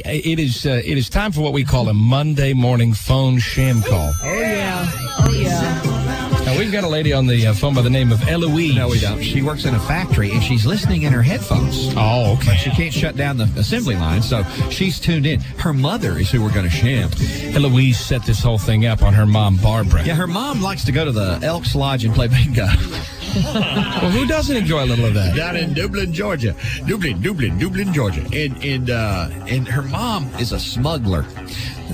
It is time for what we call a Monday morning phone sham call. Oh, yeah. Now, we've got a lady on the phone by the name of Eloise. No, we don't. She works in a factory, and she's listening in her headphones. Oh, okay. But she can't shut down the assembly line, so she's tuned in. Her mother is who we're going to sham. Eloise set this whole thing up on her mom, Barbara. Yeah, her mom likes to go to the Elks Lodge and play bingo. Well, who doesn't enjoy a little of that? Down in Dublin, Georgia. Dublin, Georgia. And her mom is a smuggler.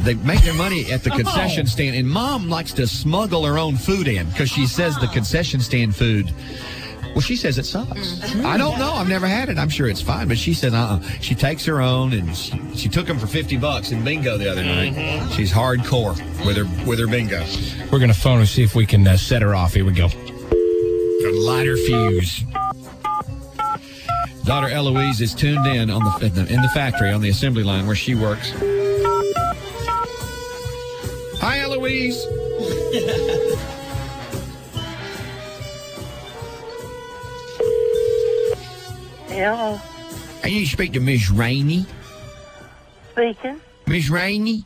They make their money at the concession stand, and Mom likes to smuggle her own food in because she says the concession stand food, well, she says it sucks. I don't know. I've never had it. I'm sure it's fine, but she said, She takes her own, and she took them for $50 in bingo the other night. She's hardcore with her bingo. We're going to phone her, see if we can set her off. Here we go. A lighter fuse. Daughter Eloise is tuned in in the factory on the assembly line where she works. Hi, Eloise. Hello. I need to speak to Miss Rainey. Speaking. Miss Rainey?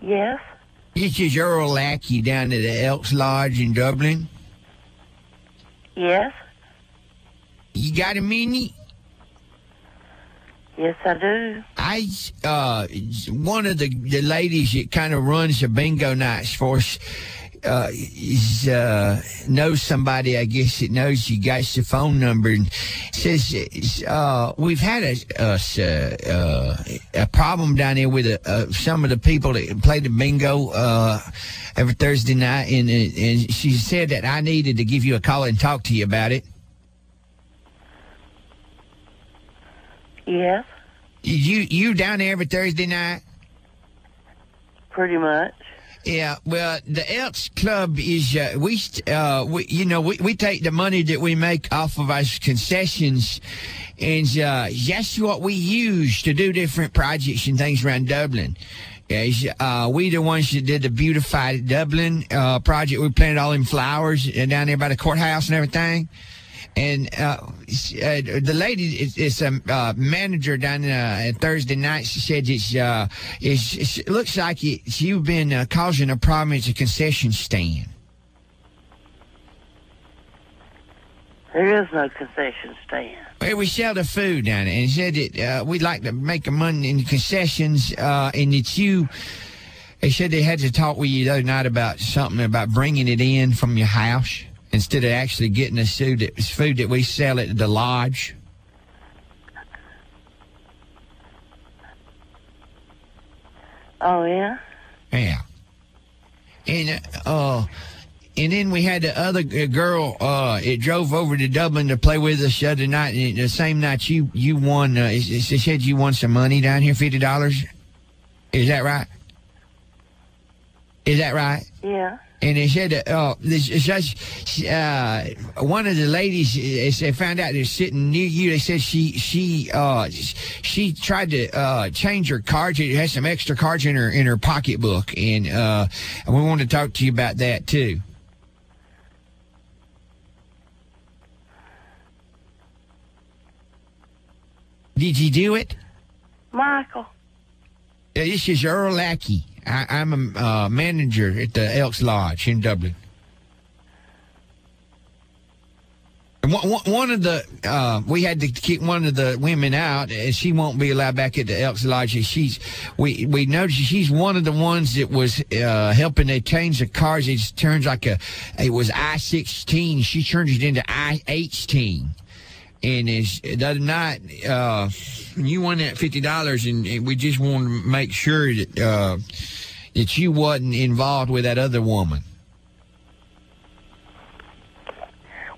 Yes. This is Earl Lackey down at the Elks Lodge in Dublin. Yes. You got a minute? Yes, I do. One of the ladies that kind of runs the bingo nights for us knows somebody, I guess, that knows you got the phone number and says we've had a problem down there with some of the people that play the bingo every Thursday night, and she said that I needed to give you a call and talk to you about it. Yes. You down there every Thursday night? Pretty much. Yeah, well, the Elks Club is we take the money that we make off of our concessions, and that's what we use to do different projects and things around Dublin. We the ones that did the Beautify Dublin project. We planted all them flowers down there by the courthouse and everything. And the lady is a manager down at Thursday night. She said it looks like you've been causing a problem at the concession stand. There is no concession stand. Well, we sell the food down there, and said that we'd like to make the money in the concessions, and that they said they had to talk with you the other night about something about bringing it in from your house instead of actually getting the food that we sell at the lodge. Oh, yeah? Yeah. And then we had the other girl, it drove over to Dublin to play with us the other night, and the same night you won, it said you won some money down here, $50. Is that right? Is that right? Yeah. And they said that one of the ladies, they found out they're sitting near you. They said she tried to change her cards. She had some extra cards in her pocketbook, and we wanted to talk to you about that too. Did you do it? Michael. This is Earl Lackey. I'm a manager at the Elks Lodge in Dublin. And one of the we had to kick one of the women out, and she won't be allowed back at the Elks Lodge. We noticed she's one of the ones that was helping they change the cars. It turns like it was I-16. She turns it into I-18. And the other night, you won that $50, and we just wanted to make sure that that you wasn't involved with that other woman.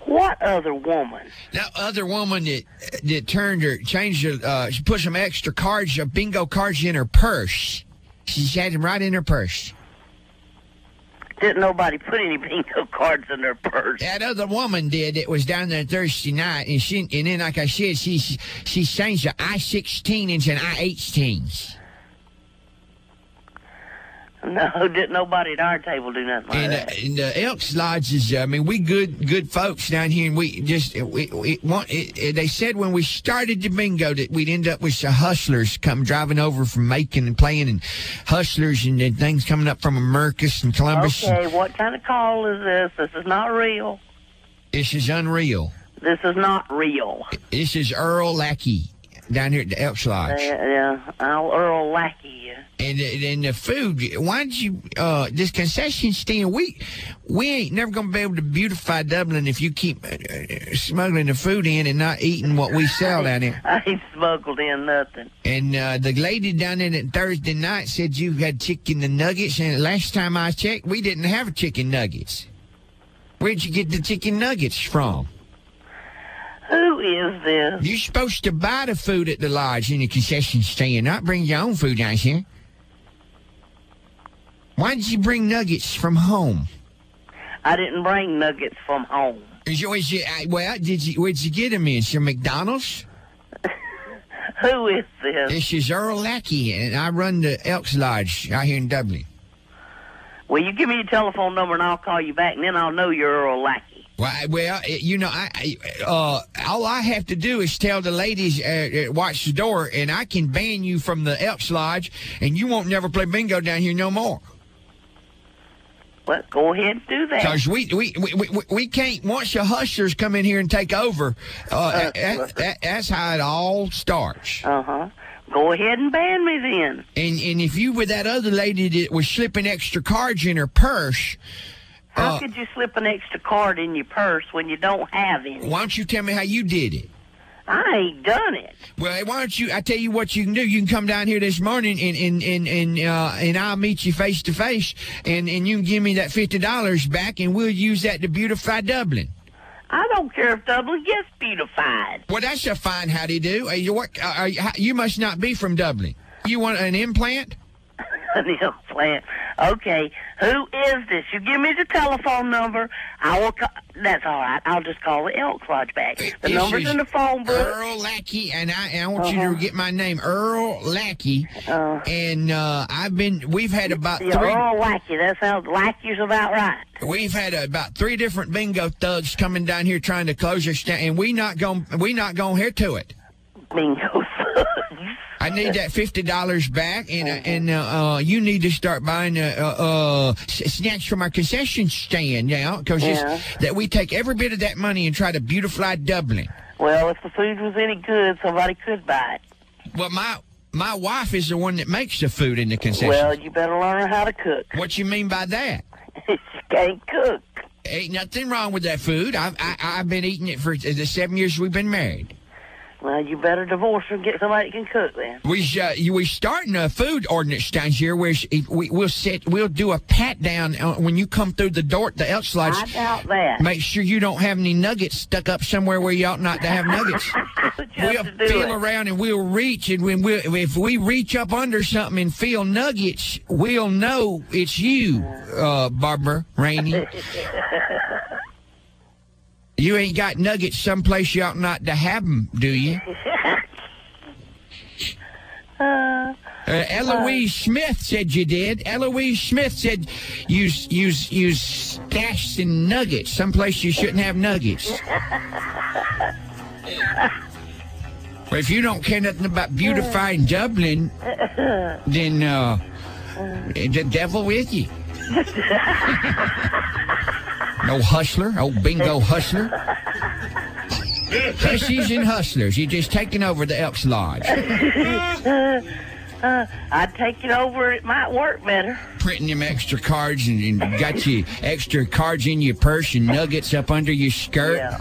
What other woman? That other woman that changed her, she put some extra cards, bingo cards in her purse. She had them right in her purse. Didn't nobody put any bingo cards in their purse. That other woman did. It was down there Thursday night, and then, like I said, she changed the I-16 into an I-18. No, didn't nobody at our table do nothing like that. And the Elks Lodge is, I mean, we good folks down here, and we just, they said when we started the bingo that we'd end up with some hustlers come driving over from Macon and playing, and hustlers and things coming up from Americus and Columbus. Okay, what kind of call is this? This is not real. This is unreal. This is not real. This is Earl Lackey down here at the Elks Lodge. Yeah, I'll Earl Lackey you. And the food, why don't you, this concession stand, we ain't never going to be able to beautify Dublin if you keep smuggling the food in and not eating what we sell down here. I ain't smuggled in nothing. And the lady down there that Thursday night said you had chicken and nuggets, and last time I checked, we didn't have chicken nuggets. Where'd you get the chicken nuggets from? Who is this? You're supposed to buy the food at the lodge in the concession stand, not bring your own food down here. Why did you bring nuggets from home? I didn't bring nuggets from home. Where'd you get them in? Some McDonald's? Who is this? This is Earl Lackey, and I run the Elks Lodge out here in Dublin. Well, you give me your telephone number and I'll call you back, and then I'll know you're Earl Lackey. Well, you know, all I have to do is tell the ladies watch the door, and I can ban you from the Elks Lodge, and you won't never play bingo down here no more. Well, go ahead and do that. Because we can't, once the hustlers come in here and take over, that's how it all starts. Uh-huh. Go ahead and ban me then. And if you were that other lady that was slipping extra cards in her purse... How could you slip an extra card in your purse when you don't have any? Why don't you tell me how you did it? I ain't done it. Well, why don't you? I tell you what you can do. You can come down here this morning, and I'll meet you face to face, and you can give me that $50 back, and we'll use that to beautify Dublin. I don't care if Dublin gets beautified. Well, that's a fine howdy do. You must not be from Dublin. You want an implant? An implant. Okay, who is this? You give me the telephone number. I will call. That's all right. I'll just call the Elks Lodge back. The number's in the phone book. Earl Lackey, and I want you to get my name, Earl Lackey. And we've had about three. Earl Lackey. That sounds Lackey's about right. We've had about 3 different bingo thugs coming down here trying to close our stand, and we not going hear to it. Bingo thugs. I need that $50 back, and you need to start buying snacks from our concession stand now, because that we take every bit of that money and try to beautify Dublin. Well, if the food was any good, somebody could buy it. Well, my wife is the one that makes the food in the concession. Well, you better learn how to cook. What you mean by that? She can't cook. Ain't nothing wrong with that food. I've been eating it for the 7 years we've been married. Well, you better divorce her and get somebody that can cook then. We starting a food ordinance down here where we'll do a pat down when you come through the door at the Elks Lodge. I doubt that. Make sure you don't have any nuggets stuck up somewhere where you ought not to have nuggets. We'll feel around and we'll reach, and if we reach up under something and feel nuggets, we'll know it's you, Barbara Rainey. You ain't got nuggets someplace you ought not to have them, do you? Eloise Smith said you did. Eloise Smith said you stashed some nuggets someplace you shouldn't have nuggets. Well, if you don't care nothing about beautifying Dublin, then the devil with you. No hustler, old bingo hustler. Hussies and hustlers, you're just taking over the Elks Lodge. I'd take it over, it might work better. Printing them extra cards and got you extra cards in your purse and nuggets up under your skirt. Yeah,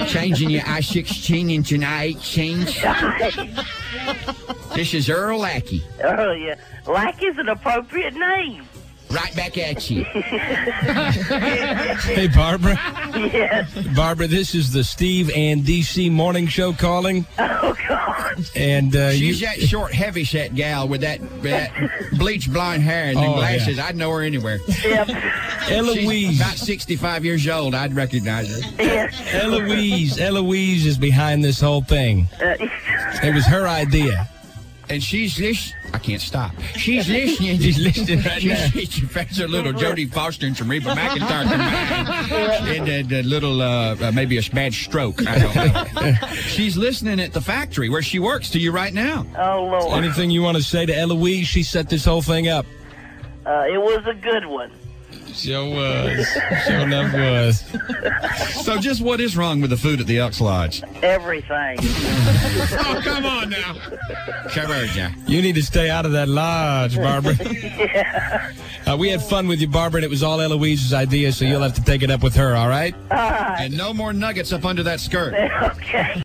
Changing your I-16 into an I-18. This is Earl Lackey. Oh, yeah. Lackey's an appropriate name. Right back at you. Hey, Barbara. Yes. Barbara, this is the Steve and DC Morning Show calling. Oh, God. And she's that short, heavy-set gal with that bleached blonde hair and them glasses. Yeah. I'd know her anywhere. Yep. Eloise. She's about 65 years old. I'd recognize her. Yes. Eloise is behind this whole thing. It was her idea. And she's listening. I can't stop. She's listening. She's listening right now. She's Professor Little Jodie Foster and some Reba McEntire combined. And a little, maybe a bad stroke. I don't know. She's listening at the factory where she works to you right now. Oh, Lord. Anything you want to say to Eloise? She set this whole thing up. It was a good one. Sure was. Sure enough was. So just what is wrong with the food at the Elks Lodge? Everything. Oh, come on now. You need to stay out of that lodge, Barbara. Yeah. We had fun with you, Barbara, and it was all Eloise's idea, so you'll have to take it up with her, all right? All right. And no more nuggets up under that skirt. Okay.